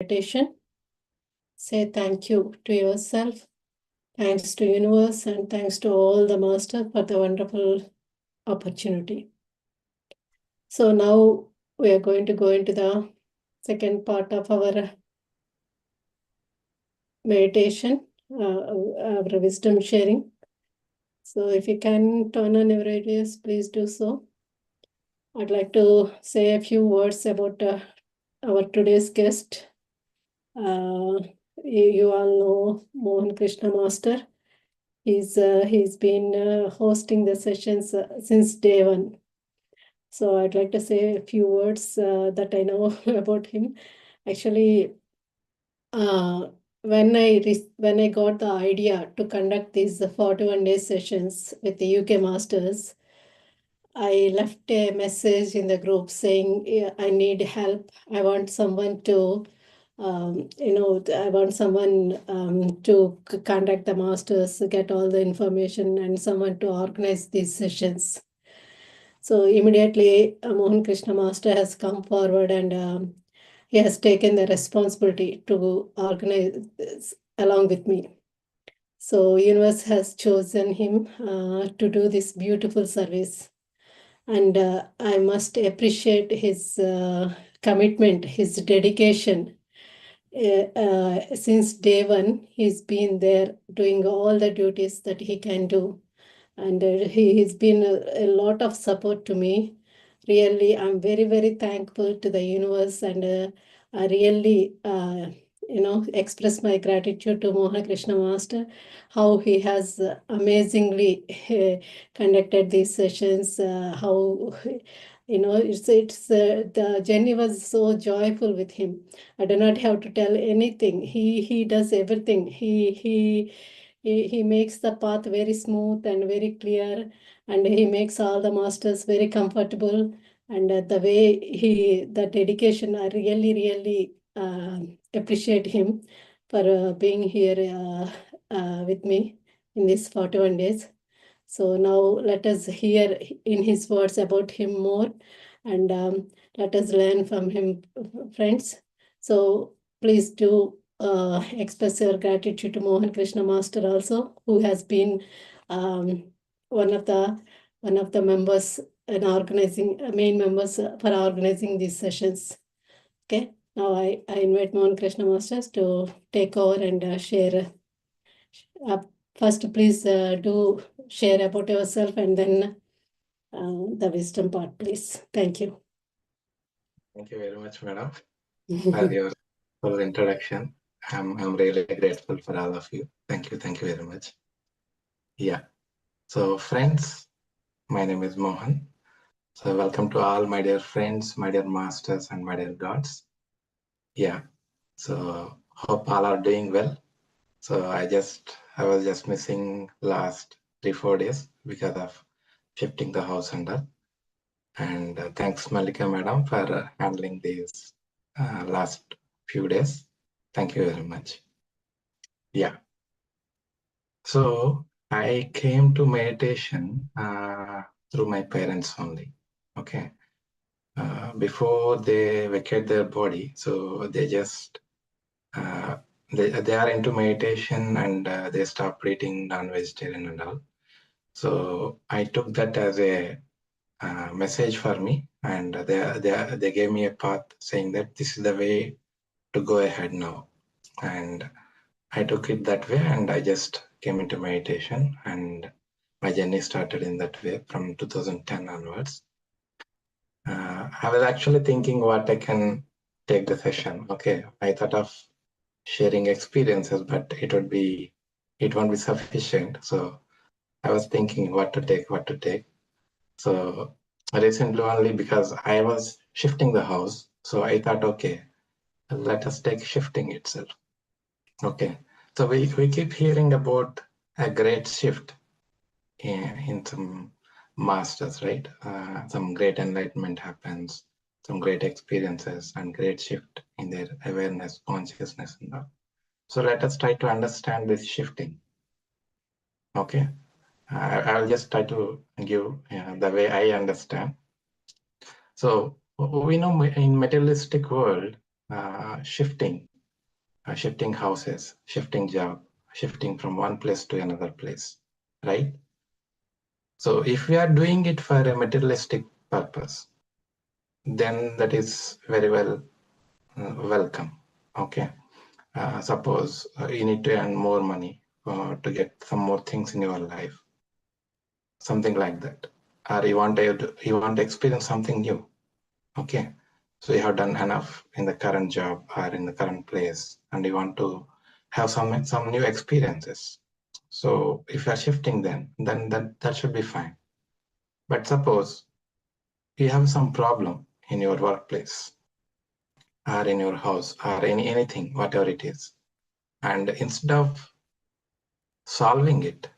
meditation. Say thank you to yourself, thanks to universe, and thanks to all the master for the wonderful opportunity. So now we are going to go into the second part of our meditation, our wisdom sharing. So if you can turn on your radios, please do so. I'd like to say a few words about our today's guest. You all know MohanKrishna Master. He's been hosting the sessions since day one. So I'd like to say a few words that I know about him. Actually, when I got the idea to conduct these 41-day sessions with the UK Masters, I left a message in the group saying, "Yeah, I need help. I want someone to, I want someone to conduct the masters, get all the information, and someone to organize these sessions." So immediately, MohanKrishna Master has come forward and he has taken the responsibility to organize this along with me. So universe has chosen him to do this beautiful service. And I must appreciate his commitment, his dedication. Since day one, he's been there doing all the duties that he can do. And he's been a lot of support to me. Really, I'm very, very thankful to the universe, and I really, express my gratitude to MohanKrishna Master, how he has amazingly conducted these sessions, how, the journey was so joyful with him. I do not have to tell anything. He does everything. He makes the path very smooth and very clear, and he makes all the masters very comfortable. And the way the dedication, I really, really appreciate him for being here with me in these 41 days. So now let us hear in his words about him more, and let us learn from him, friends. So please do express your gratitude to MohanKrishna Master also, who has been one of the members and organizing main members for organizing these sessions. Okay, now I invite MohanKrishna Masters to take over and share. First, please do share about yourself, and then the wisdom part, please. Thank you. Thank you very much, madam, for your full introduction. I'm really grateful for all of you. Thank you very much. Yeah. So friends, my name is Mohan. So welcome to all my dear friends, my dear masters, and my dear gods. Yeah. So hope all are doing well. So I was just missing last 3-4 days because of shifting the house under. And thanks Malika madam for handling these last few days. Thank you very much. Yeah. So I came to meditation through my parents only. Okay. Before they vacate their body, so they just they are into meditation and they stop eating non-vegetarian and all. So I took that as a message for me, and they gave me a path saying that this is the way to go ahead now. And I took it that way, and I just came into meditation, and my journey started in that way from 2010 onwards. I was actually thinking what I can take the session. Okay, I thought of sharing experiences, but it won't be sufficient. So I was thinking what to take. So recently only, because I was shifting the house, so I thought, okay, let us take shifting itself. Okay, so we keep hearing about a great shift in some masters, right? Some great enlightenment happens, some great experiences and great shift in their awareness, consciousness and all. So let us try to understand this shifting. Okay, I'll just try to give the way I understand. So we know in materialistic world, shifting shifting houses, shifting job, shifting from one place to another place, right? So if we are doing it for a materialistic purpose, then that is very well welcome. Okay. Suppose you need to earn more money to get some more things in your life, something like that, or you want to experience something new. Okay, so you have done enough in the current job or in the current place, and you want to have some new experiences. So if you are shifting, then that should be fine. But suppose you have some problem in your workplace or in your house or anything, whatever it is, and instead of solving it,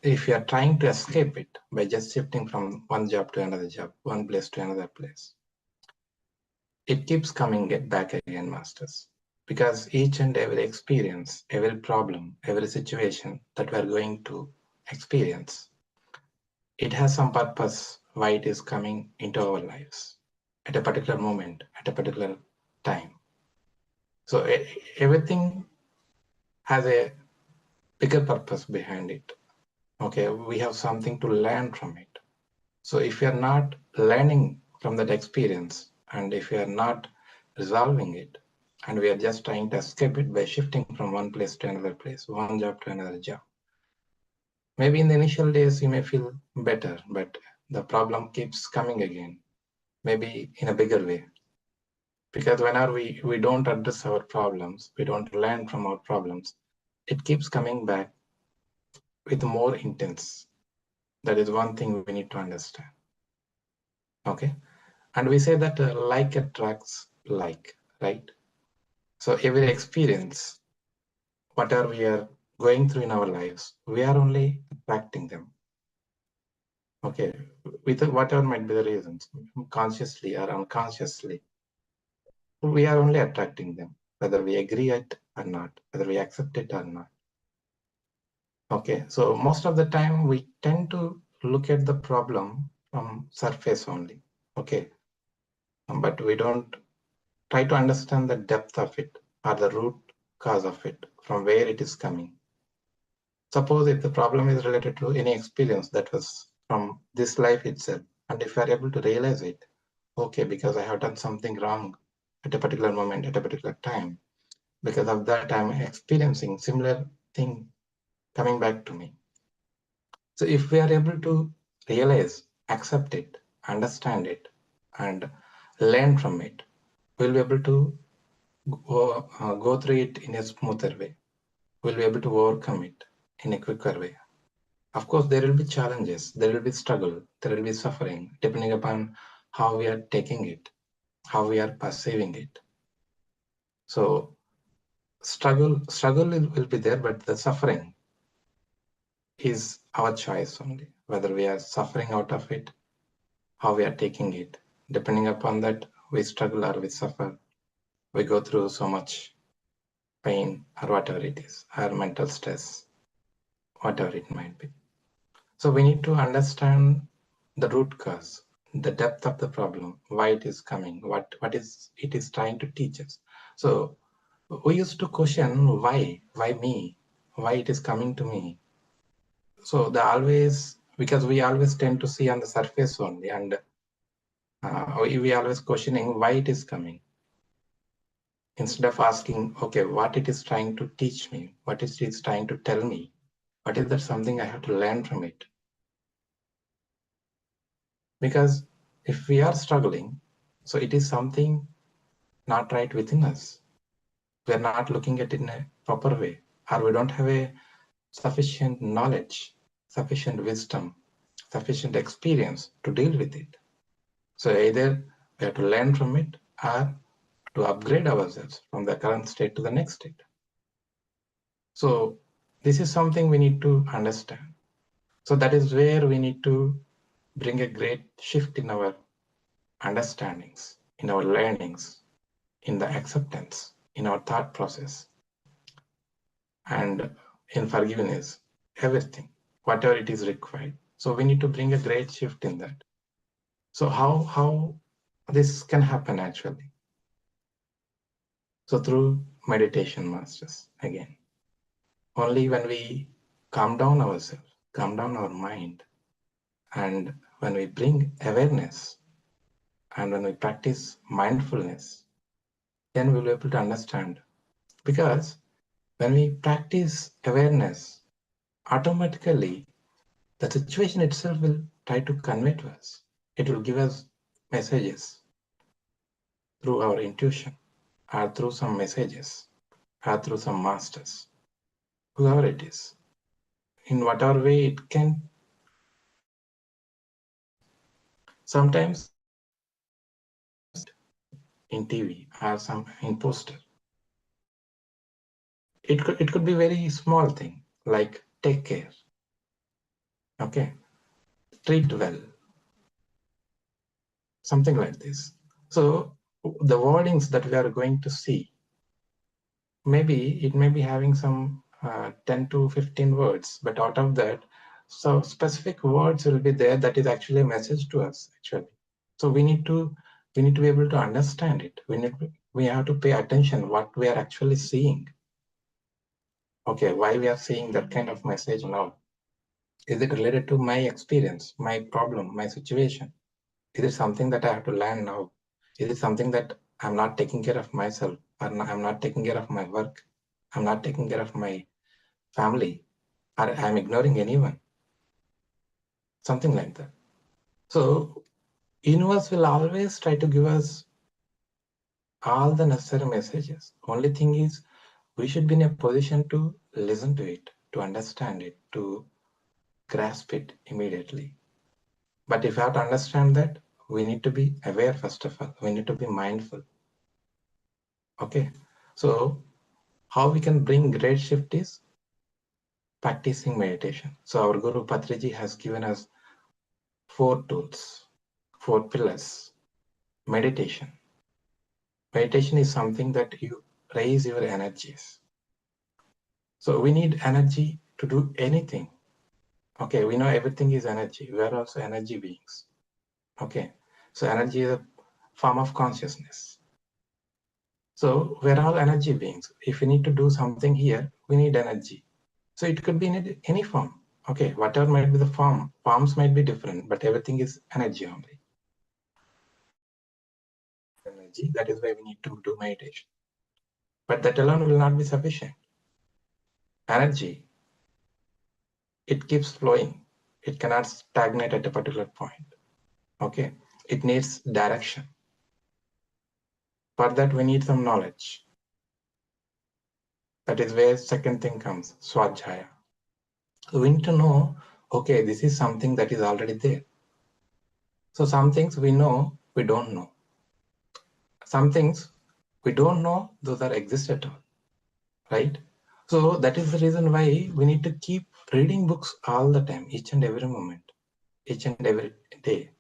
if you are trying to escape it by just shifting from one job to another job, one place to another place, it keeps coming back again, masters. Because each and every experience, every problem, every situation that we're going to experience, it has some purpose why it is coming into our lives at a particular moment, at a particular time. So everything has a bigger purpose behind it. Okay, we have something to learn from it. So if you're not learning from that experience, and if you're not resolving it, and we are just trying to escape it by shifting from one place to another place, one job to another job, maybe in the initial days you may feel better, but the problem keeps coming again, maybe in a bigger way. Because whenever we don't address our problems, we don't learn from our problems, it keeps coming back with more intense. That is one thing we need to understand. Okay. And we say that like attracts like, right? So every experience, whatever we are going through in our lives, we are only attracting them. Okay, with whatever might be the reasons, consciously or unconsciously, we are only attracting them, whether we agree it or not, whether we accept it or not. Okay, so most of the time we tend to look at the problem from surface only. Okay, but we don't try to understand the depth of it or the root cause of it, from where it is coming. Suppose if the problem is related to any experience that was from this life itself, and if you are able to realize it, okay, because I have done something wrong at a particular moment, at a particular time, because of that I'm experiencing similar thing coming back to me. So if we are able to realize, accept it, understand it, and learn from it, we'll be able to go through it in a smoother way. We'll be able to overcome it in a quicker way. Of course, there will be challenges, there will be struggle, there will be suffering, depending upon how we are taking it, how we are perceiving it. So struggle will be there, but the suffering is our choice only, whether we are suffering out of it, how we are taking it. Depending upon that, we struggle or we suffer, we go through so much pain or whatever it is, or mental stress, whatever it might be. So we need to understand the root cause, the depth of the problem, why it is coming, what is it is trying to teach us. So we used to question why me, why it is coming to me. So because we always tend to see on the surface only, and we always questioning why it is coming, instead of asking, okay, what it is trying to teach me, what it is trying to tell me, what is that something I have to learn from it. Because if we are struggling, so it is something not right within us. We're not looking at it in a proper way, or we don't have a sufficient knowledge, sufficient wisdom, sufficient experience to deal with it. So either we have to learn from it or to upgrade ourselves from the current state to the next state. So this is something we need to understand. So that is where we need to bring a great shift in our understandings, in our learnings, in the acceptance, in our thought process, and in forgiveness, everything, whatever it is required. So we need to bring a great shift in that. So how this can happen actually? So through meditation, masters, again, only when we calm down ourselves, calm down our mind, and when we bring awareness, and when we practice mindfulness, then we'll be able to understand. Because when we practice awareness, automatically the situation itself will try to convey to us. It will give us messages through our intuition, or through some messages, or through some masters, whoever it is. In whatever way it can, sometimes in TV or some in poster. It could be very small thing like take care, okay, treat well, something like this. So the wordings that we are going to see, maybe it may be having some 10 to 15 words, but out of that, so specific words will be there that is actually a message to us actually. So we need to be able to understand it. We have to pay attention what we are actually seeing. Okay, why we are seeing that kind of message now? Is it related to my experience, my problem, my situation? Is it something that I have to learn now? Is it something that I'm not taking care of myself, or I'm not taking care of my work? I'm not taking care of my family, or I'm ignoring anyone? Something like that. So universe will always try to give us all the necessary messages. Only thing is we should be in a position to listen to it, to understand it, to grasp it immediately. But if you have to understand that, we need to be aware first of all. We need to be mindful. Okay. So how we can bring great shift is practicing meditation. So our Guru Patriji has given us 4 tools, 4 pillars. Meditation. Meditation is something that you raise your energies. So we need energy to do anything. Okay, we know everything is energy. We are also energy beings. Okay, so energy is a form of consciousness. So we're all energy beings. If we need to do something here, we need energy. So it could be in any form. Okay, whatever might be the form, forms might be different, but everything is energy only. Energy, that is why we need to do meditation. But that alone will not be sufficient. Energy, it keeps flowing. It cannot stagnate at a particular point. Okay, it needs direction. For that, we need some knowledge. That is where second thing comes, Swajaya. So we need to know, okay, this is something that is already there. So some things we know, we don't know. Some things we don't know, those are exist at all, right? So that is the reason why we need to keep reading books all the time, each and every moment, each and every day,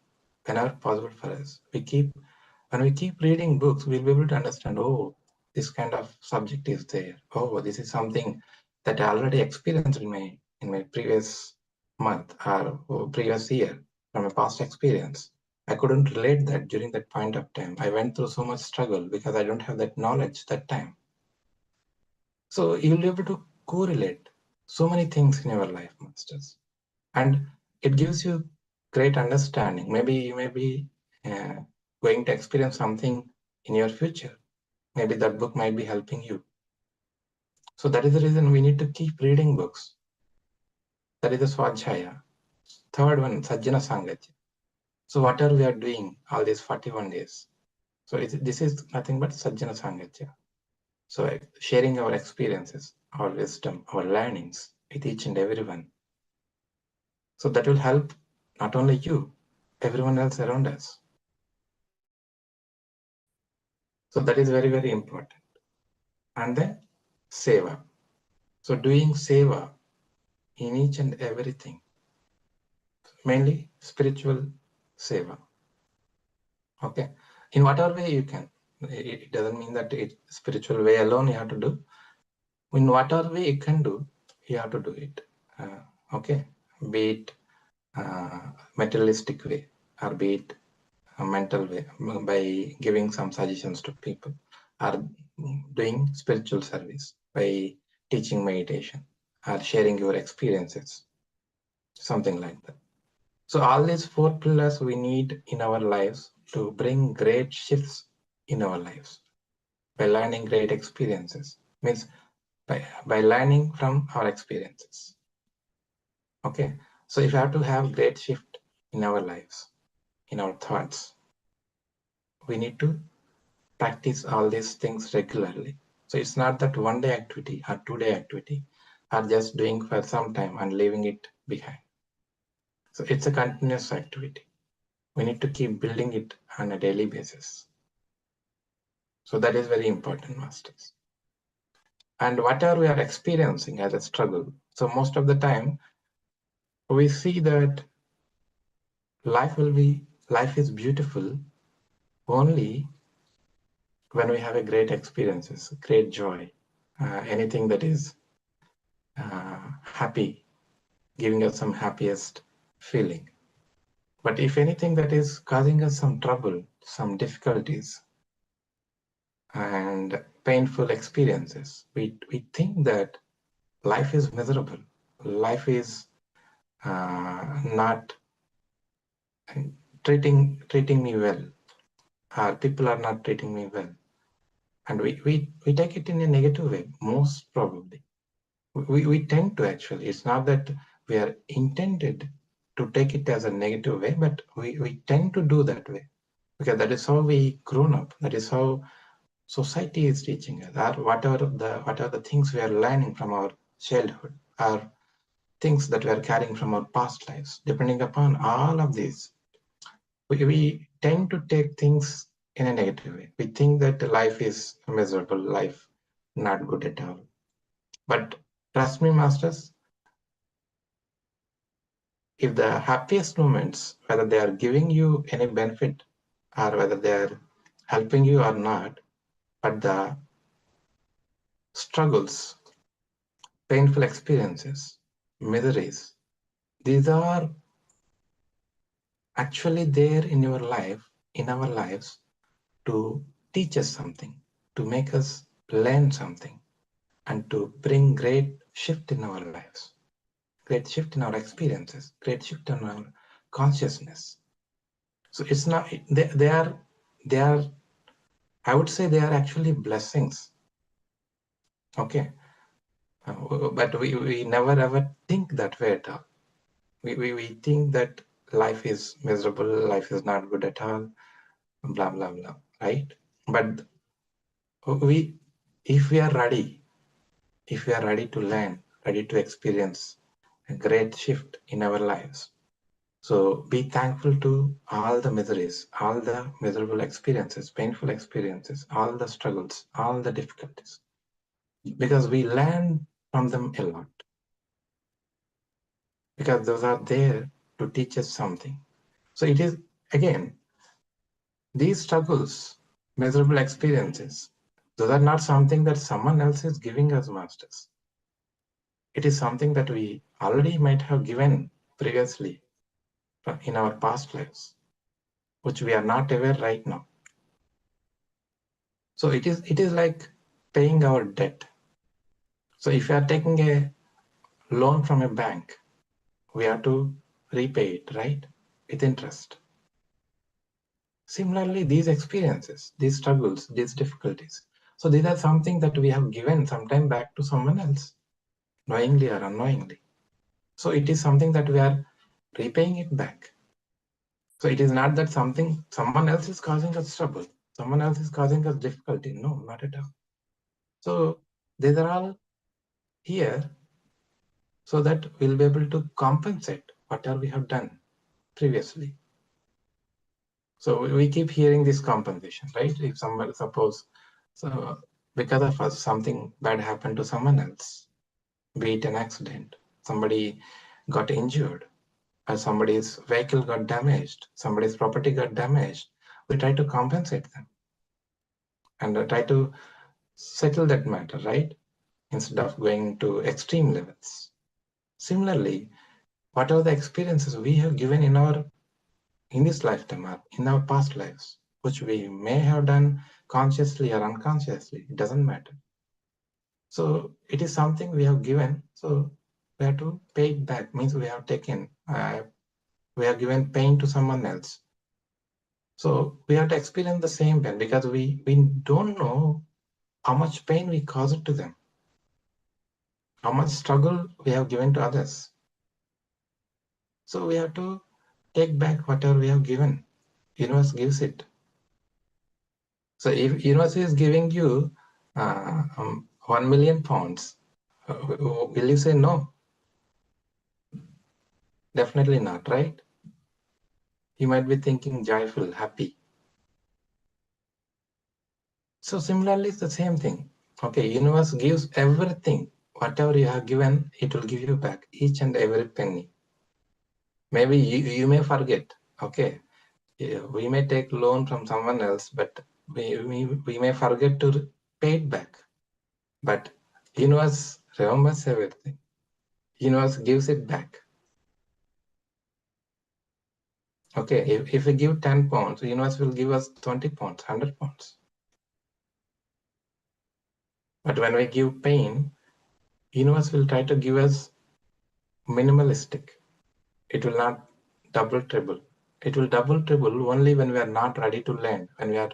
whenever possible for us. When we keep reading books, we'll be able to understand, oh, this kind of subject is there. Oh, this is something that I already experienced in my previous month or previous year from a past experience. I couldn't relate that during that point of time. I went through so much struggle because I don't have that knowledge that time. So you'll be able to correlate so many things in your life, masters. And it gives you great understanding. Maybe you may be uh, going to experience something in your future. Maybe that book might be helping you. So that is the reason we need to keep reading books. That is the Swajaya. Third one, Sajjana Sangatya. So whatever we are doing all these 41 days. So this is nothing but Sajjana Sangatya. So sharing our experiences, our wisdom, our learnings with each and everyone. So that will help not only you, everyone else around us. So that is very, very important. And then seva. So doing seva in each and everything, mainly spiritual seva. Okay. In whatever way you can. It doesn't mean that it spiritual way alone you have to do. In whatever way you can do, you have to do it. Okay. Be it materialistic way, or be it a mental way, by giving some suggestions to people, or doing spiritual service, by teaching meditation or sharing your experiences, something like that. So all these 4 pillars we need in our lives to bring great shifts in our lives by learning great experiences, means by learning from our experiences. Okay, so if you have to have great shift in our lives, in our thoughts, we need to practice all these things regularly. So it's not that one day activity or 2-day activity or just doing for some time and leaving it behind. So it's a continuous activity. We need to keep building it on a daily basis. So that is very important, masters. And whatever we are experiencing as a struggle, so most of the time we see that life is beautiful only when we have a great experiences, great joy, anything that is happy, giving us some happiest feeling. But if anything that is causing us some trouble, some difficulties, and painful experiences, we think that life is miserable, life is not treating me well, or people are not treating me well, and we take it in a negative way, most probably. We tend to, actually, it's not that we are intended to take it as a negative way, but we tend to do that way because that is how we grown up, that is how society is teaching us, or whatever the things we are learning from our childhood, or things that we are carrying from our past lives. Depending upon all of these, we tend to take things in a negative way. We think that life is miserable, life not good at all. But trust me, masters, if the happiest moments, whether they are giving you any benefit or whether they are helping you or not, but the struggles, painful experiences, miseries, these are actually there in your life, in our lives, to teach us something, to make us learn something, and to bring great shift in our lives, great shift in our experiences, great shift in our consciousness. So it's not, they are, I would say they are actually blessings. Okay. But we never ever think that way at all. We think that life is miserable, life is not good at all, blah, blah, blah, right? But if we are ready, to learn, ready to experience a great shift in our lives, so be thankful to all the miseries, all the miserable experiences, painful experiences, all the struggles, all the difficulties, because we learn from them a lot, because those are there to teach us something. So it is, again, these struggles, miserable experiences, those are not something that someone else is giving us, masters. It is something that we already might have given previously in our past lives, which we are not aware right now. So it is like paying our debt. So if you are taking a loan from a bank, we have to repay it, right? With interest. Similarly, these experiences, these struggles, these difficulties, so these are something that we have given sometime back to someone else, knowingly or unknowingly. So it is something that we are repaying it back. So it is not that someone else is causing us trouble, someone else is causing us difficulty. No, not at all. So these are all here so that we'll be able to compensate whatever we have done previously. So we keep hearing this compensation, right? If someone, suppose, so because of us, something bad happened to someone else, be it an accident, somebody got injured, or somebody's vehicle got damaged, somebody's property got damaged, we try to compensate them and try to settle that matter, right? Instead of going to extreme levels. Similarly, whatever the experiences we have given in this lifetime or in our past lives, which we may have done consciously or unconsciously. It doesn't matter. So it is something we have given. So we have to pay it back. Means we have taken, we have given pain to someone else. So we have to experience the same pain because we don't know how much pain we caused to them, how much struggle we have given to others. So we have to take back whatever we have given. Universe gives it. So if universe is giving you 1 million pounds, will you say no? Definitely not, right? You might be thinking joyful, happy. So similarly, it's the same thing. Okay, universe gives everything. Whatever you have given, it will give you back, each and every penny. Maybe you may forget, okay? We may take loan from someone else, but we may forget to pay it back. But universe remembers everything. Universe gives it back. Okay, if we give 10 pounds, universe will give us 20 pounds, 100 pounds. But when we give pain, universe will try to give us minimalistic. It will not double, triple. It will double, triple only when we are not ready to learn, when we are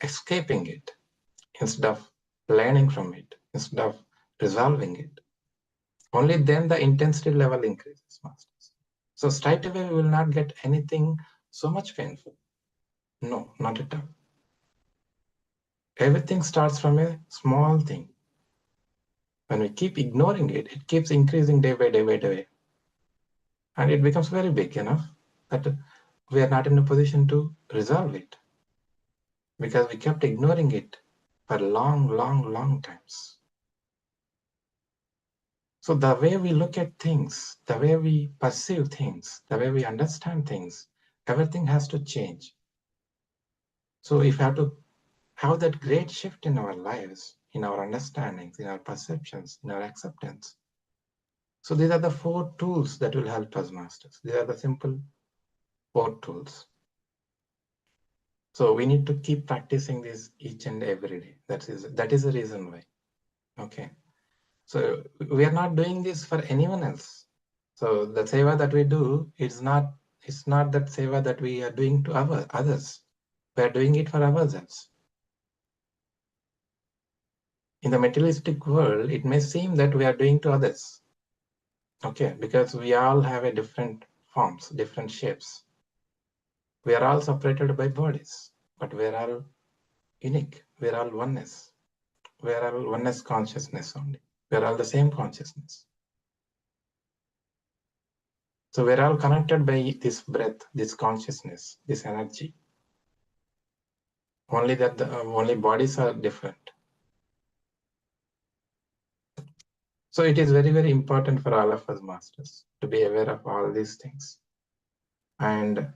escaping it, instead of learning from it, instead of resolving it. Only then the intensity level increases, masters. So straight away we will not get anything so much painful. No, not at all. Everything starts from a small thing. When we keep ignoring it, it keeps increasing day by day by day. And it becomes very big enough that we are not in a position to resolve it, because we kept ignoring it for long, long, long times. So the way we look at things, the way we perceive things, the way we understand things, everything has to change. So if we have to have that great shift in our lives, in our understandings, in our perceptions, in our acceptance. So these are the 4 tools that will help us, masters. These are the simple 4 tools. So we need to keep practicing this each and every day. That is the reason why. Okay. So we are not doing this for anyone else. So the seva that we do, it's not that seva that we are doing to others. We are doing it for ourselves. In the materialistic world, it may seem that we are doing to others. Okay, because we all have a different forms, different shapes. We are all separated by bodies, but we are all unique. We are all oneness. We are all oneness consciousness only. We are all the same consciousness. So we're all connected by this breath, this consciousness, this energy. Only that the only bodies are different. So it is very, very important for all of us, masters, to be aware of all these things. And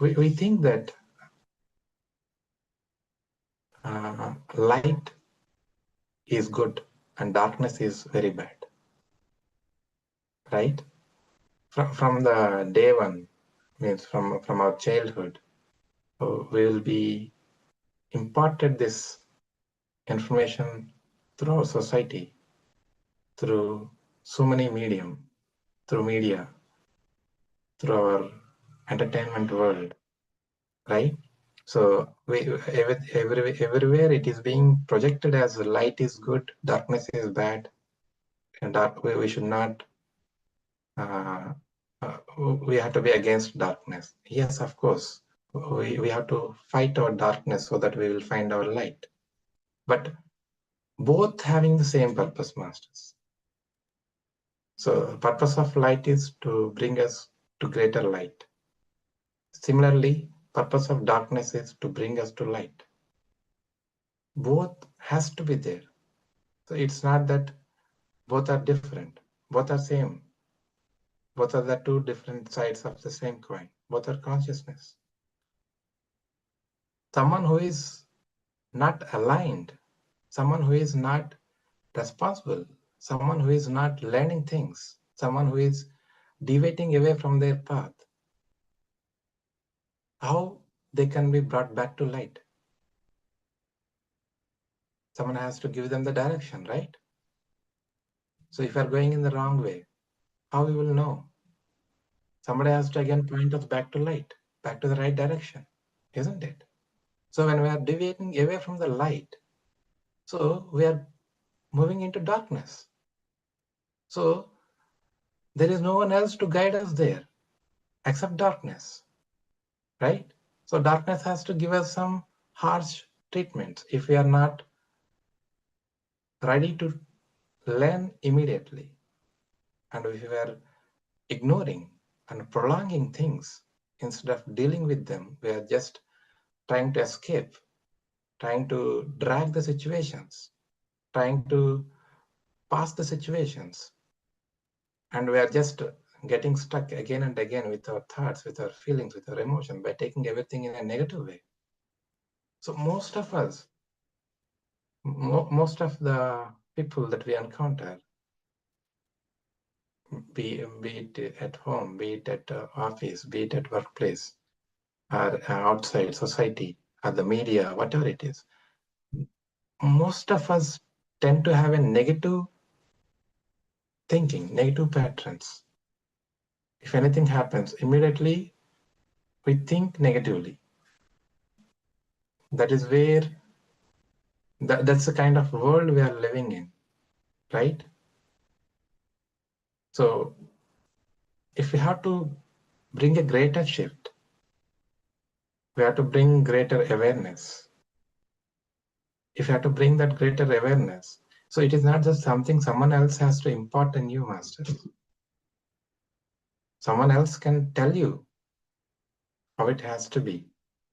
we think that light is good and darkness is very bad, right? From the day one, means from our childhood, we will be imparted this information through our society, through so many medium, through media, through our entertainment world, right? So everywhere it is being projected as light is good, darkness is bad, and we should not. We have to be against darkness. Yes, of course. We have to fight our darkness so that we will find our light. But both having the same purpose, masters. So the purpose of light is to bring us to greater light. Similarly, purpose of darkness is to bring us to light. Both has to be there. So it's not that both are different. Both are same. Both are the 2 different sides of the same coin. Both are consciousness. Someone who is not aligned, someone who is not responsible, someone who is not learning things, someone who is deviating away from their path, how they can be brought back to light? Someone has to give them the direction, right? So if you are going in the wrong way, how we will know? Somebody has to again point us back to light, back to the right direction, isn't it? So when we are deviating away from the light, so we are moving into darkness. So there is no one else to guide us there except darkness, right? So darkness has to give us some harsh treatment if we are not ready to learn immediately. And if we are ignoring and prolonging things instead of dealing with them, we are just trying to escape, trying to drag the situations, trying to pass the situations. And we are just getting stuck again and again with our thoughts, with our feelings, with our emotions by taking everything in a negative way. So most of us, most of the people that we encounter, be it at home, be it at office, be it at workplace, or outside society, or the media, whatever it is, most of us tend to have a negative thinking, negative patterns. If anything happens, immediately we think negatively. That is where, that's the kind of world we are living in, right? So if we have to bring a greater shift, we have to bring greater awareness. If you have to bring that greater awareness, so it is not just something someone else has to impart in you, master. Someone else can tell you how it has to be,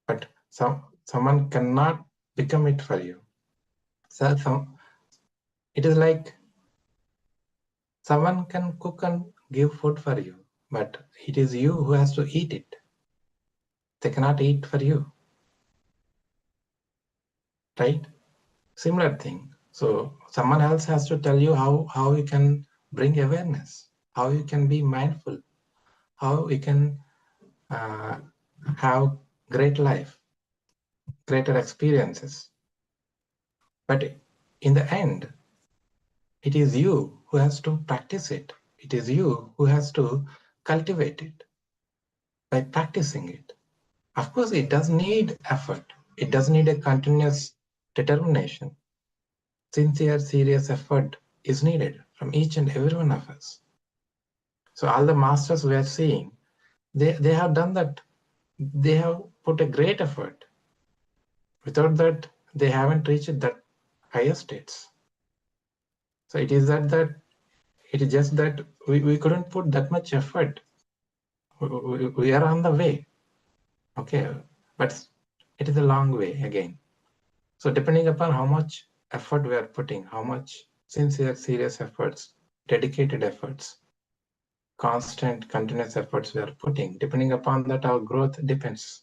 but someone cannot become it for you. So it is like someone can cook and give food for you, but it is you who has to eat it. They cannot eat for you, right? Similar thing. So someone else has to tell you how you can bring awareness, how you can be mindful, how you can have great life, greater experiences. But in the end, it is you who has to practice it. It is you who has to cultivate it by practicing it. Of course, it does need effort. It does need a continuous determination. Sincere, serious effort is needed from each and every one of us. So all the masters we are seeing, they have done that. They have put a great effort. Without that, they haven't reached that higher states. So it is that it is just that we couldn't put that much effort. We are on the way, okay, but it is a long way again. So depending upon how much effort we are putting, how much sincere, serious efforts, dedicated efforts, constant, continuous efforts we are putting, depending upon that, our growth depends.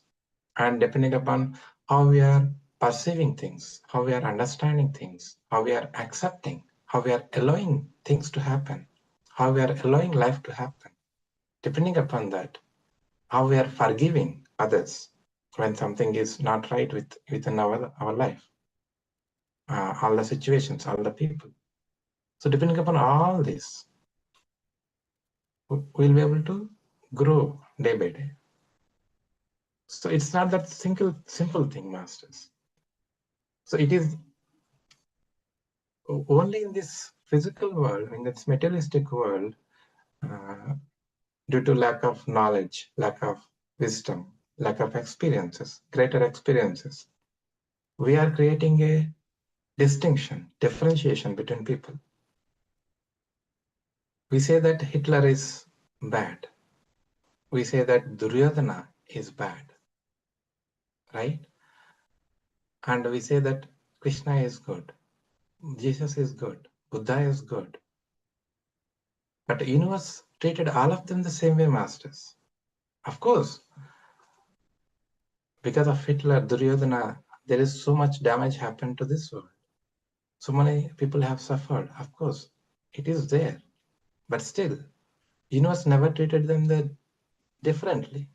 And depending upon how we are perceiving things, how we are understanding things, how we are accepting, how we are allowing things to happen, how we are allowing life to happen, depending upon that, how we are forgiving others when something is not right within our life, all the situations, all the people. So depending upon all this, we'll be able to grow day by day. So it's not that simple thing, masters. So it is only in this physical world, in this materialistic world, uh, due to lack of knowledge, lack of wisdom, lack of experiences, greater experiences, we are creating a distinction, differentiation between people. We say that Hitler is bad. We say that Duryodhana is bad, right? And we say that Krishna is good, Jesus is good, Buddha is good. But the universe treated all of them the same way, masters. Of course, because of Hitler, Duryodhana, there is so much damage happened to this world. So many people have suffered. Of course, it is there. But still, universe never treated them differently.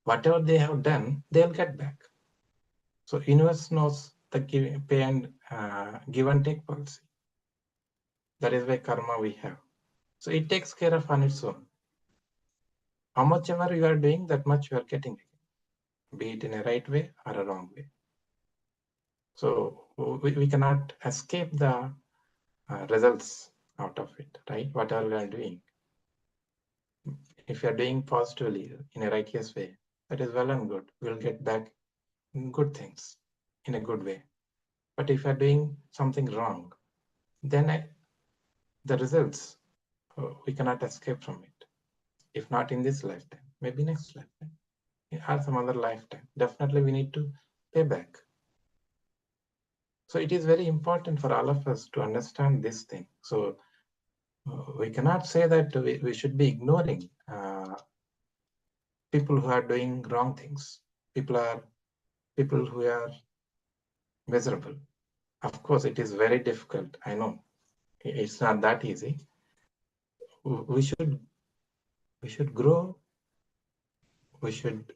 whatever they have done, they'll get back. So universe knows the pay and give and take policy. That is why karma we have. So it takes care of on its own. How much ever you are doing, that much you are getting, be it in a right way or a wrong way. So we cannot escape the results out of it, right? Whatever we are doing. If you are doing positively in a righteous way, that is well and good. We'll get back good things in a good way. But if you are doing something wrong, then the results, we cannot escape from it. If not in this lifetime, maybe next lifetime, or some other lifetime. Definitely we need to pay back. So it is very important for all of us to understand this thing. So we cannot say that we should be ignoring people who are doing wrong things. People who are miserable. Of course, it is very difficult. I know it's not that easy. We should grow. We should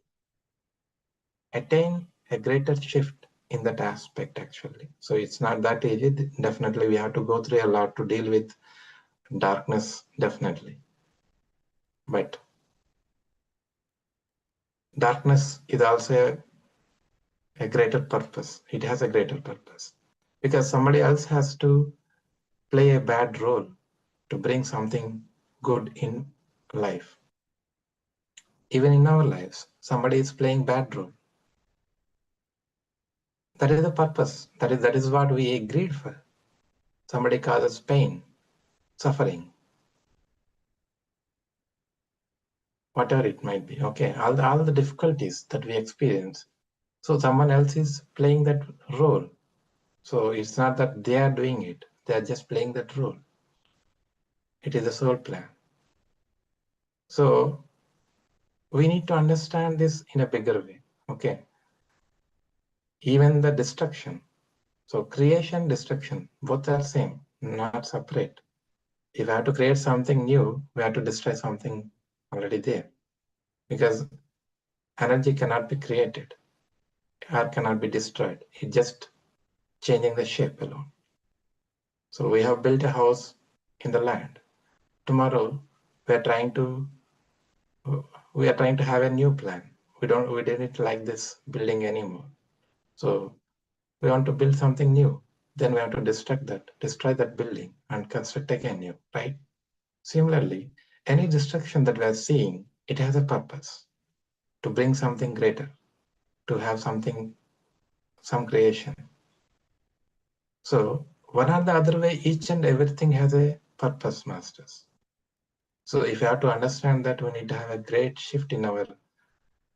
attain a greater shift in that aspect, actually. So it's not that easy. Definitely, we have to go through a lot to deal with darkness, definitely. But darkness is also a greater purpose. It has a greater purpose because somebody else has to play a bad role to bring something good in life. Even in our lives, somebody is playing bad role. That is the purpose. That is what we agreed for. Somebody causes pain, suffering, whatever it might be. Okay, all the difficulties that we experience. So someone else is playing that role. So it's not that they are doing it. They are just playing that role. It is a soul plan. So we need to understand this in a bigger way. Okay. Even the destruction. So creation, destruction, both are same, not separate. If I have to create something new, we have to destroy something already there. Because energy cannot be created or cannot be destroyed. It's just changing the shape alone. So we have built a house in the land. Tomorrow we are trying to have a new plan. We didn't like this building anymore. So we want to build something new. Then we have to destroy that building and construct again new, right? Similarly, any destruction that we are seeing, it has a purpose to bring something greater, to have some creation. So one or the other way, each and everything has a purpose, masters. So if you have to understand that, we need to have a great shift in our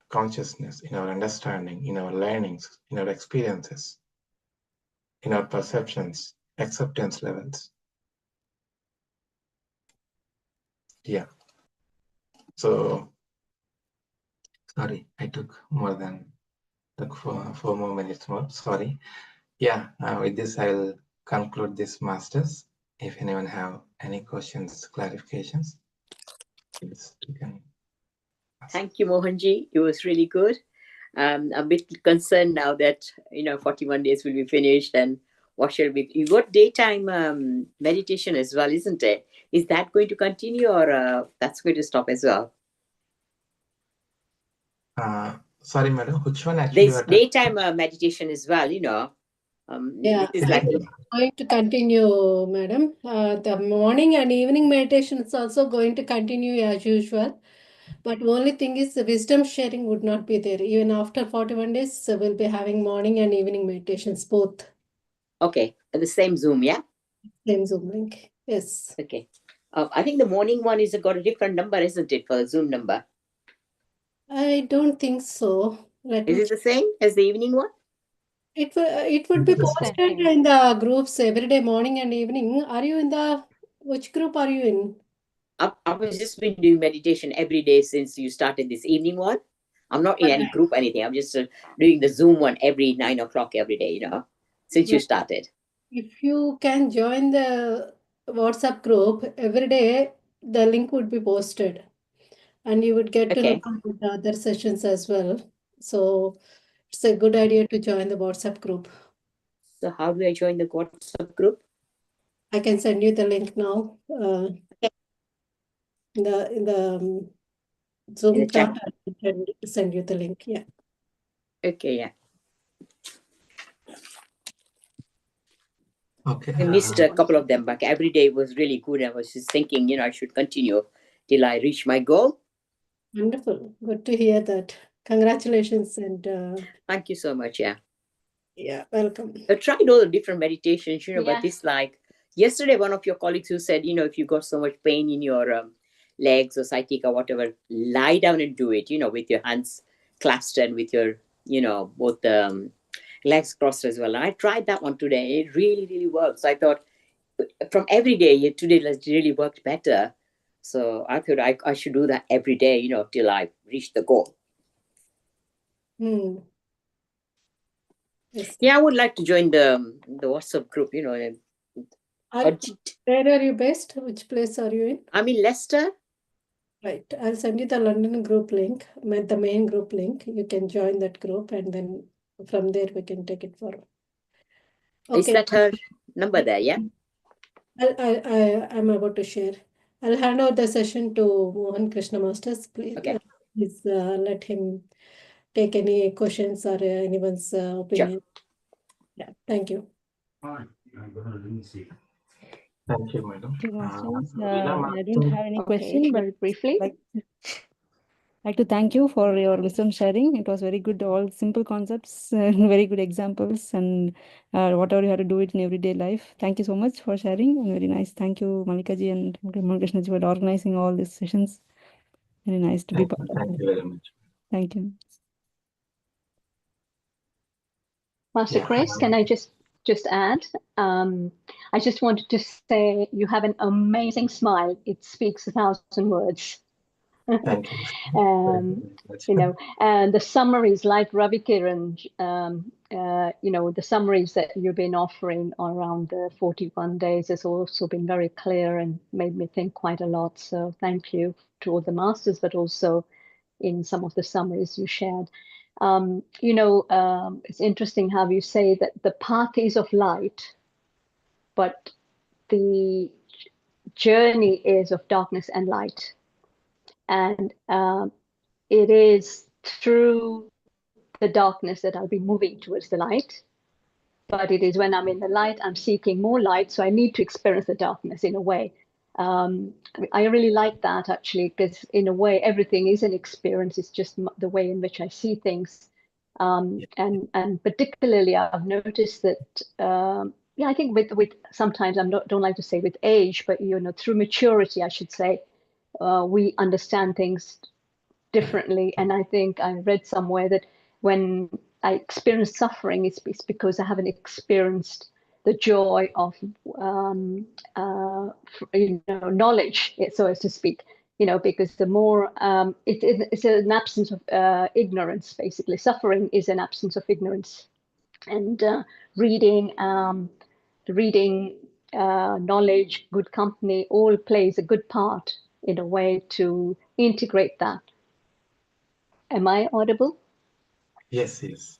consciousness, in our understanding, in our learnings, in our experiences, in our perceptions, acceptance levels. Yeah. So, sorry, I took four more minutes more. Sorry. Yeah, with this, I will conclude this, masters. If anyone have any questions, clarifications, please, you can ask. Thank you, Mohanji. It was really good. I'm a bit concerned now that 41 days will be finished, and what shall we? You got daytime meditation as well, isn't it? Is that going to continue, or that's going to stop as well? Sorry, madam, which one actually? There's daytime meditation as well. Yeah, this is like going to continue, madam. The morning and evening meditation is also going to continue as usual. But only thing is the wisdom sharing would not be there. Even after 41 days, we'll be having morning and evening meditations both. okay. The same Zoom, yeah? Same Zoom link. Yes. Okay. I think the morning one is got a different number, isn't it, for the Zoom number? I don't think so. Is it the same as the evening one? It would be posted in the groups every day, morning and evening. Are you in which group are you in? I've just been doing meditation every day since you started this evening one. I'm not in any group or anything. I'm just doing the Zoom one every 9 o'clock every day, since you started. If you can join the WhatsApp group every day, the link would be posted. and you would get to know Okay. about the other sessions as well. So it's a good idea to join the WhatsApp group. So how do I join the WhatsApp group? I can send you the link now. In the Zoom In the chat. chat, I can send you the link. Yeah. Okay, yeah. Okay. I missed a couple of them, but every day was really good. I was just thinking, you know, I should continue till I reach my goal. Wonderful. Good to hear that. Congratulations and Thank you so much. Yeah. yeah, welcome. I tried all the different meditations, you know, Yeah. but this like yesterday, one of your colleagues who said, you know, if you got so much pain in your legs or sciatica or whatever, lie down and do it, you know, with your hands clasped and with your, you know, both legs crossed as well. And I tried that one today. It really, really works. I thought from every day, today it really worked better. So I thought I should do that every day, you know, till I reach the goal. Yes. Yeah, I would like to join the WhatsApp group, you know. Where are you based? Which place are you in? I'm in Leicester. Right. I'll send you the London group link, the main group link. You can join that group and then from there we can take it forward. Okay. Is that her number there? Yeah. I'm about to share. I'll hand over the session to MohanKrishna Masters. Please, Okay. please let him take any questions or anyone's opinion. Sure. Yeah. Thank you. Thank you, madam. Thank you, Masters. Veena I don't have any Okay, question, but very briefly. like to thank you for your wisdom sharing. It was very good, all simple concepts and very good examples, and whatever you have to do it in everyday life. Thank you so much for sharing, and very nice. Thank you, Malika ji and MohanKrishna ji, for organizing all these sessions. Very nice to be part of Thank it. you very much. Thank you. Master Yeah. Chris, can I just add? I just wanted to say you have an amazing smile. It speaks 1,000 words. Thank you. You know, and the summaries like Ravi Kiran, you know, the summaries that you've been offering around the 41 days has also been very clear and made me think quite a lot. So thank you to all the masters, but also in some of the summaries you shared. You know, it's interesting how you say that the path is of light, but the journey is of darkness and light. And it is through the darkness that I'll be moving towards the light. But it is when I'm in the light, I'm seeking more light. So I need to experience the darkness in a way. I really like that actually, because in a way, everything is an experience. It's just the way in which I see things. And particularly, I've noticed that, yeah, I think with sometimes don't like to say with age, but you know, through maturity, I should say, we understand things differently. And I think I read somewhere that when I experience suffering, it's because I haven't experienced the joy of, you know, knowledge, so as to speak. You know, because the more it's an absence of ignorance. Basically, suffering is an absence of ignorance, and reading, knowledge, good company, all plays a good part in a way to integrate that. Am I audible? Yes, yes.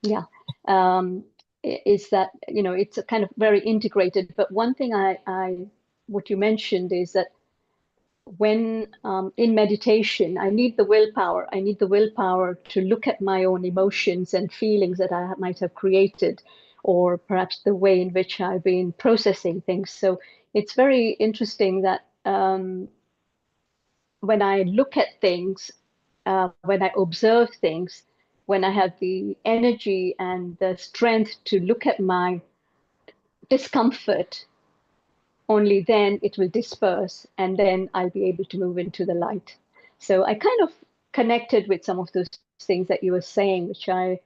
Yeah. Is that, you know, it's a kind of very integrated. But one thing what you mentioned is that when in meditation, I need the willpower. I need the willpower to look at my own emotions and feelings that I might have created, or perhaps the way in which I've been processing things. So it's very interesting that when I look at things, when I observe things, when I have the energy and the strength to look at my discomfort, only then it will disperse and then I'll be able to move into the light. So I kind of connected with some of those things that you were saying, which I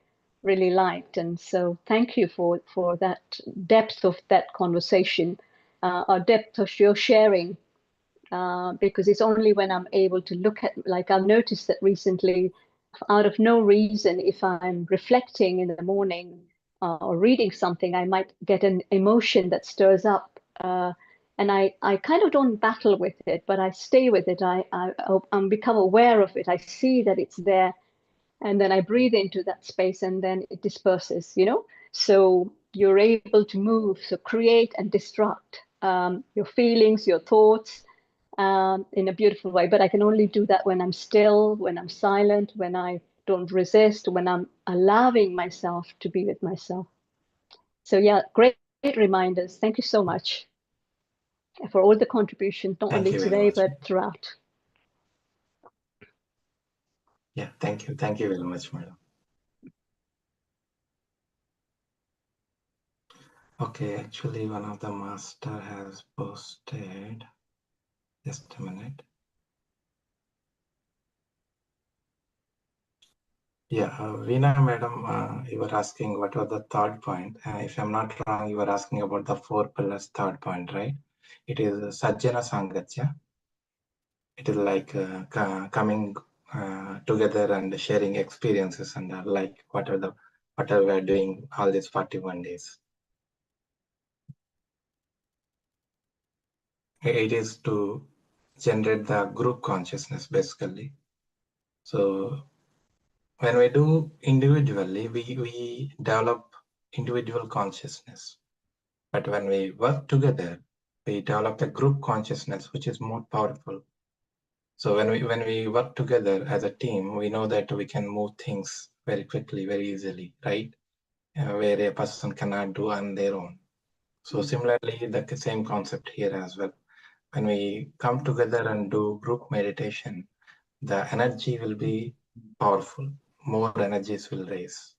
really liked. And so thank you for that depth of that conversation, or depth of your sharing. Because it's only when I'm able to look at, like I've noticed that recently, out of no reason, if I'm reflecting in the morning or reading something, I might get an emotion that stirs up And I kind of don't battle with it, but I stay with it. I become aware of it. I see that it's there, and then I breathe into that space, and then it disperses, you know? So you're able to move, so create and destruct your feelings, your thoughts in a beautiful way. But I can only do that when I'm still, when I'm silent, when I don't resist, when I'm allowing myself to be with myself. So yeah, great reminders. Thank you so much for all the contributions, not only today, but throughout. Yeah, thank you. Thank you very much, madam. Okay, actually, one of the master has posted. Just a minute. Yeah, Veena, madam, you were asking what was the third point. If I'm not wrong, you were asking about the 4 pillars third point, right? It is Sajjana Sangatya. It is like coming together and sharing experiences and like whatever we are doing all these 41 days. It is to generate the group consciousness, basically. So when we do individually, we develop individual consciousness. But when we work together, we develop a group consciousness, which is more powerful. So when we work together as a team, we know that we can move things very quickly, very easily, right? Where a person cannot do on their own. So similarly, the same concept here as well. When we come together and do group meditation, the energy will be powerful. More energies will raise.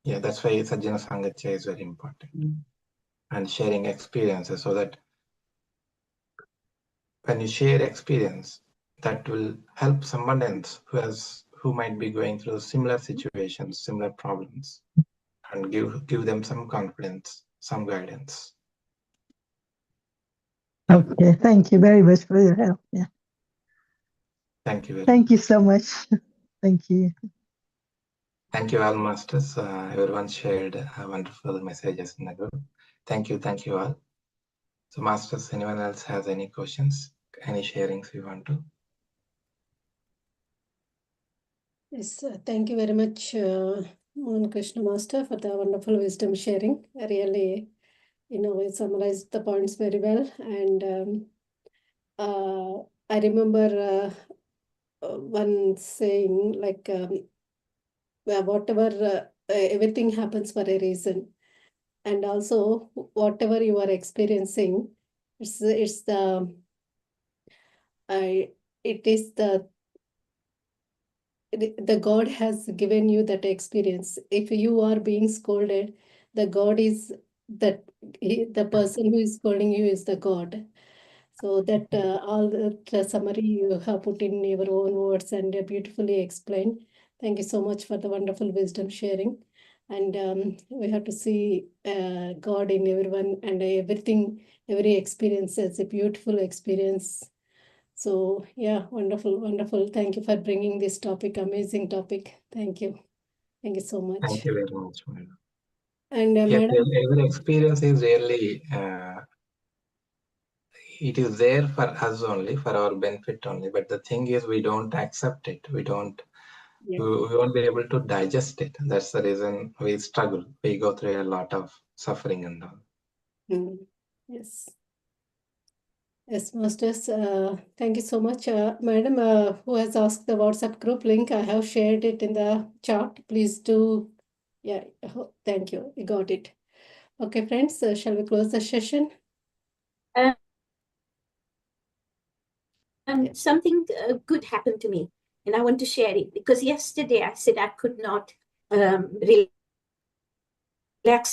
Yeah, that's why Sajjana Sangatya is very important. And sharing experiences, so that when you share experience, that will help someone else who might be going through similar situations, similar problems, and give them some confidence, some guidance. Okay, thank you very much for your help. Yeah. Thank you. Thank you so much. Thank you. Thank you all, masters. Everyone shared wonderful messages in the group. Thank you all. So masters, anyone else has any questions, any sharings you want to? Yes, thank you very much, MohanKrishna Master, for the wonderful wisdom sharing. I really, you summarized the points very well. And I remember one saying, like, whatever, everything happens for a reason. And also, whatever you are experiencing, it's the, it is the God has given you that experience. If you are being scolded, the God is that the person who is scolding you is the God. So that all the summary you have put in your own words and beautifully explained. Thank you so much for the wonderful wisdom sharing. And we have to see God in everyone and everything, every experience as a beautiful experience. So yeah, wonderful, wonderful. Thank you for bringing this topic, amazing topic. Thank you. Thank you so much. Thank you very much, madam. And Yes, madam, every experience is really, it is there for us only, for our benefit only. But the thing is, we don't accept it. We won't be able to digest it. That's the reason we struggle. We go through a lot of suffering and all. Yes. Yes, masters. Thank you so much. Madam, who has asked the WhatsApp group link, I have shared it in the chat. Please do. Yeah, thank you. We got it. Okay, friends, shall we close the session? Something good happened to me, and I want to share it, because yesterday I said I could not relax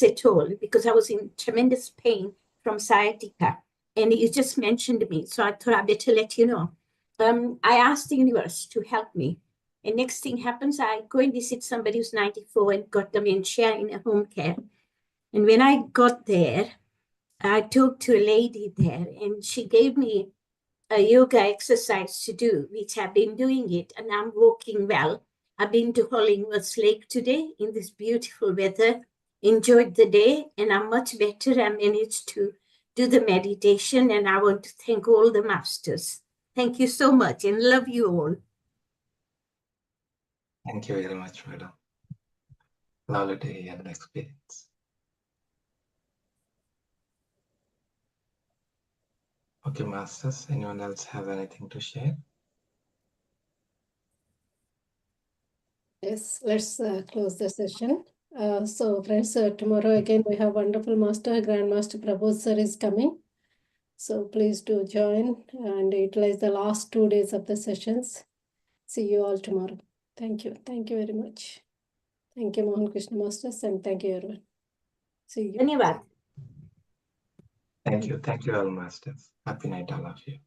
at all because I was in tremendous pain from sciatica, and you just mentioned me, so I thought I'd better let you know. I asked the universe to help me, and next thing happens, I go and visit somebody who's 94 and got dementia in a home care. And when I got there, I talked to a lady there, and she gave me a yoga exercise to do, which I've been doing it, and I'm walking well. I've been to Hollingworth Lake today in this beautiful weather, enjoyed the day, and I'm much better. I managed to do the meditation, and I want to thank all the masters. Thank you so much and love you all. Thank you very much, madam. Lovely to hear the experience. Okay, masters, anyone else have anything to share? Yes, let's close the session. So friends, tomorrow again we have wonderful master, Grandmaster Prabodh sir is coming. So please do join and utilize the last 2 days of the sessions. See you all tomorrow. Thank you. Thank you very much. Thank you, MohanKrishna Masters, and thank you, everyone. See you. Dhanyavad. Thank you. Thank you all, masters. Happy night, all of you.